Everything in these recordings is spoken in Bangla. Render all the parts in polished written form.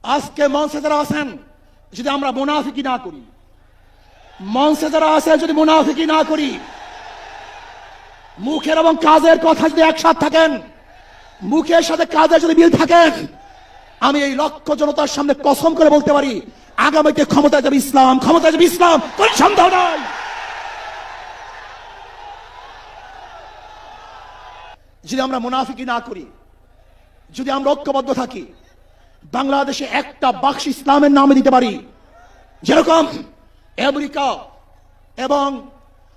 আজকে মঞ্চে যারা আছেন যদি আমরা মুনাফিকি না করি, মঞ্চে যারা আছে যদি মুনাফিকি না করি, মুখের এবং কাজের কথা যদি একসাথে থাকেন, মুখের সাথে কাজের যদি মিল থাকেন, আমি এই লক্ষ জনতার সামনে কসম করে বলতে পারি আগামীতে ক্ষমতায় যাবে ইসলাম, ক্ষমতায় যাবে ইসলাম, কোনো সন্দেহ নাই। যদি আমরা মুনাফিকি না করি, যদি আমরা ঐক্যবদ্ধ থাকি, বাংলাদেশে একটা বাক্স ইসলামের নামে দিতে পারি, যেরকম আমেরিকা এবং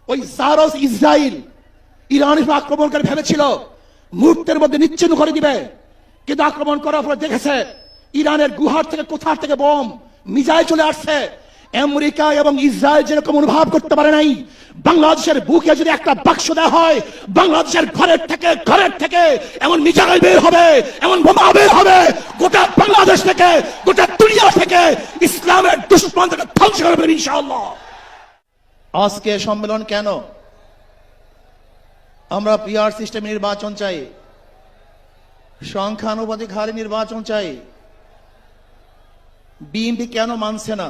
ওই জারস ইসরায়েল ইরানের আক্রমণ করে ভেবেছিল মুহূর্তের মধ্যে নিশ্চিহ্ন করে দিবে, কিন্তু আক্রমণ করার পরে দেখেছে ইরানের গুহার থেকে কোথার থেকে বোম মিসাইল চলে আসছে। আমেরিকা এবং ইসরায়েল যেরকম অনুভব করতে পারে নাই, বাংলাদেশের বুকে যদি একটা বাক্স দেওয়া হয়, বাংলাদেশের ঘরের থেকে এমন মিসাইল বের হবে, এমন বোমা বের হবে, গোটা বাংলাদেশ থেকে, গোটা দুনিয়া থেকে ইসলামের দুশমনদের ধ্বংস করবে ইনশাআল্লাহ। আজকে সম্মেলন কেন? আমরা পিআর সিস্টেমে নির্বাচন চাই, সংখ্যানুপাতিক হারে নির্বাচন চাই। বিএনপি কেন মানছে না?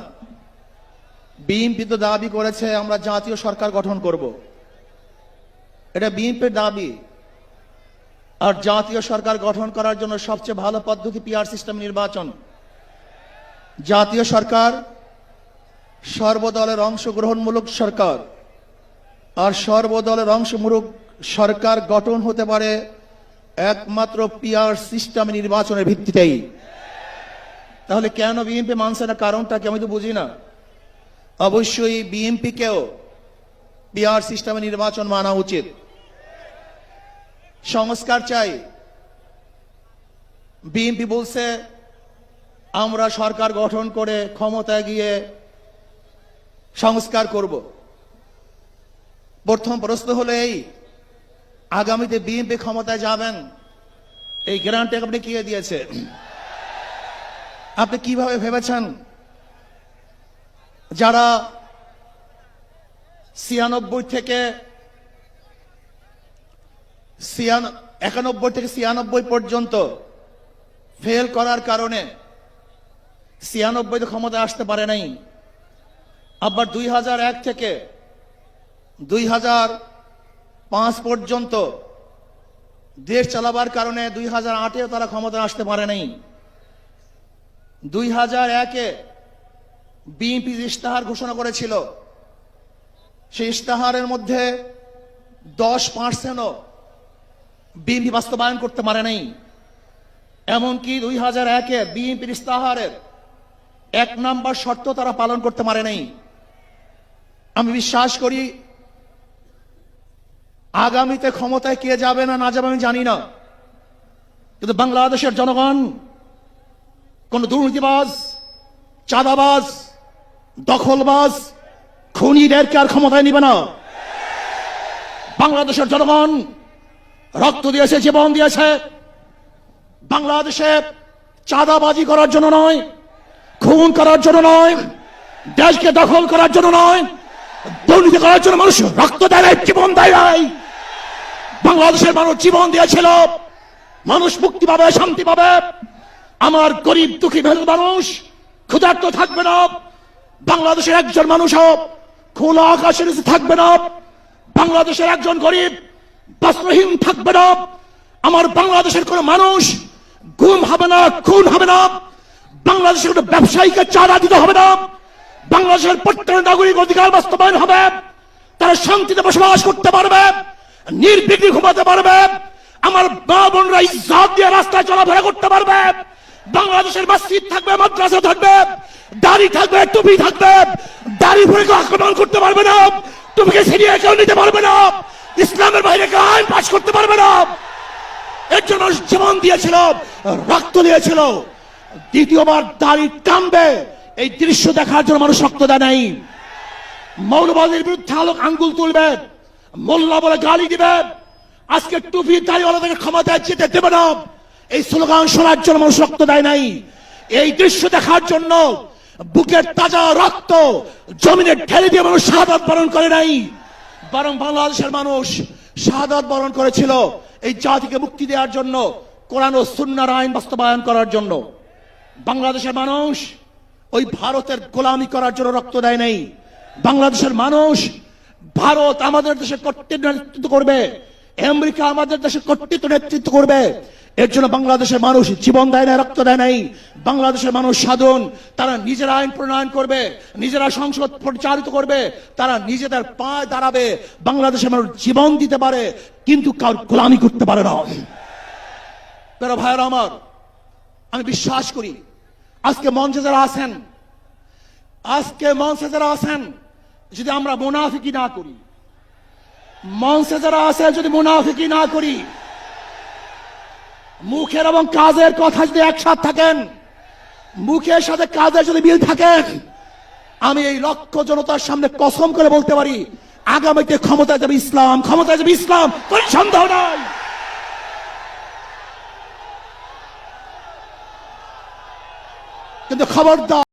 বিএনপি তো দাবি করেছে আমরা জাতীয় সরকার গঠন করব, এটা বিএনপির দাবি। আর জাতীয় সরকার গঠন করার জন্য সবচেয়ে ভালো পদ্ধতি পিআর সিস্টেম নির্বাচন। জাতীয় সরকার সর্বদলের অংশগ্রহণমূলক সরকার, আর সর্বদলের অংশমূলক সরকার গঠন হতে পারে একমাত্র পিআর সিস্টেম নির্বাচনের ভিত্তিতেই। তাহলে কেন বিএনপি মানছে না? কারণটা কি আমি তো বুঝি না। অবশ্যই বিএনপিকেও পিআর সিস্টেমে নির্বাচন মানা উচিত। সংস্কার চাই। বিএনপি বলছে আমরা সরকার গঠন করে ক্ষমতায় গিয়ে সংস্কার করব। প্রথম প্রশ্ন হলো এই, আগামীতে বিএনপি ক্ষমতায় যাবেন, এই গ্যারান্টি আপনি কে দিয়েছে? আপনি কিভাবে ভেবেছেন যারা 91 থেকে 96 পর্যন্ত ফেল করার কারণে 96 ক্ষমতায় আসতে পারে নাই, আবার 2001 থেকে 2005 পর্যন্ত দেশ চালাবার কারণে 2008-এও তারা ক্ষমতায় আসতে পারে নাই। 2001-এ বিএনপি ইশতেহার ঘোষণা করেছিল, সেই ইশতেহারের মধ্যে 10%ও বিএনপি বাস্তবায়ন করতে পারে নাই। এমনকি 2001-এ বিএনপির ইশতেহারের 1 নম্বর শর্ত তারা পালন করতে পারে নাই। আমি বিশ্বাস করি আগামীতে ক্ষমতায় কে যাবে না না যাবে আমি জানি না, কিন্তু বাংলাদেশের জনগণ কোন দুর্নীতিবাজ, চাঁদাবাজ, দখলবাজ, খুনিদেরকে আর ক্ষমতায় নিবে না। বাংলাদেশের জনগণ রক্ত দিয়েছে, জীবন দিয়েছে বাংলাদেশে চাঁদাবাজি করার জন্য নয়, খুন করার জন্য নয়, দেশকে দখল করার জন্য নয়, দুর্নীতি করার জন্য মানুষ রক্ত দেয়, জীবন দেয়। বাংলাদেশের মানুষ জীবন দিয়েছিল, মানুষ মুক্তি পাবে, শান্তি পাবে। আমার গরিব দুঃখী মানুষ ক্ষুধার্ত থাকবে না, বাংলাদেশের একজন মানুষ খোলা আকাশের নিচে থাকবে না, বাংলাদেশের একজন গরিব বস্ত্রহীন থাকবে না, আমার বাংলাদেশের কোন মানুষ গুম হবে না, খুন হবে না, বাংলাদেশের কোন ব্যবসায়ীকে চাঁদা দিতে হবে না, বাংলাদেশের প্রত্যেক নাগরিক অধিকার বাস্তবায়ন হবে, তারা শান্তিতে বসবাস করতে পারবে, নির্বিঘ্নে ঘুমাতে পারবে, আমার মা বোনরা ইজ্জত দিয়ে রাস্তায় চলাফেরা করতে পারবে, বাংলাদেশের মসজিদ থাকবে, মাদ্রাসা থাকবে, দাড়ি থাকবে, টুপি থাকবে, দাড়ি ভরে আক্রমণ করতে পারবে না, টুপিকে ছিনিয়ে কেউ নিতে পারবে না, ইসলামের বাইরে কেউ আইন পাশ করতে পারবে না। এর জন্য জীবন দিয়েছিল, রক্ত দিয়েছিল। দ্বিতীয়বার দাড়ি টানবে এই দৃশ্য দেখার জন্য মানুষ রক্ত দেয় নাই। মৌলবাদীর বিরুদ্ধে আঙ্গুল তুলবে, মোল্লা বলে গালি দিবে, আজকে টুপি দাড়িওয়ালাদেরকে ক্ষমতায় যেতে দেবে না, এই স্লোগান শোনার জন্য মানুষ রক্ত দেয় নাই। এই দৃশ্য দেখার জন্য বুকের তাজা রক্ত জমিনে ঢেলে দিয়ে মানুষ শাহাদাত বরণ করে নাই, বরং বাংলাদেশের মানুষ শাহাদাত বরণ করেছিল এই জাতিকে মুক্তি দেওয়ার জন্য, কোরআন ও সুন্নাহর আইন বাস্তবায়ন করার জন্য। বাংলাদেশের মানুষ ওই ভারতের গোলামি করার জন্য রক্ত দেয় নাই। বাংলাদেশের মানুষ ভারত আমাদের দেশে কর্তৃত্ব নেতৃত্ব করবে, আমেরিকা আমাদের দেশে কর্তৃত্ব নেতৃত্ব করবে, এর জন্য বাংলাদেশের মানুষ জীবন দেয় না, রক্ত দেয় নাই। বাংলাদেশের মানুষ সাধন, তারা নিজেরা আইন প্রণয়ন করবে, নিজেরা সংসদ পরিচালিত করবে, তারা নিজেদের পায়ে দাঁড়াবে। বাংলাদেশের মানুষ জীবন দিতে পারে কিন্তু কারোর গোলামি করতে পারে না। প্রিয় ভাইয়েরা আমার, আমি বিশ্বাস করি আজকে মঞ্চে যারা আছেন, যদি আমরা মুনাফিকি না করি, মঞ্চে যারা আছেন যদি মুনাফিকি না করি, মুখের এবং কাজের কথা যদি একসাথে থাকেন, মুখের সাথে কাজের যদি মিল থাকে, আমি এই লক্ষ জনতার সামনে কসম করে বলতে পারি আগামীতে ক্ষমতায় যাবে ইসলাম, ক্ষমতায় যাবে ইসলাম, কোনো সন্দেহ নাই। কিন্তু খবরদার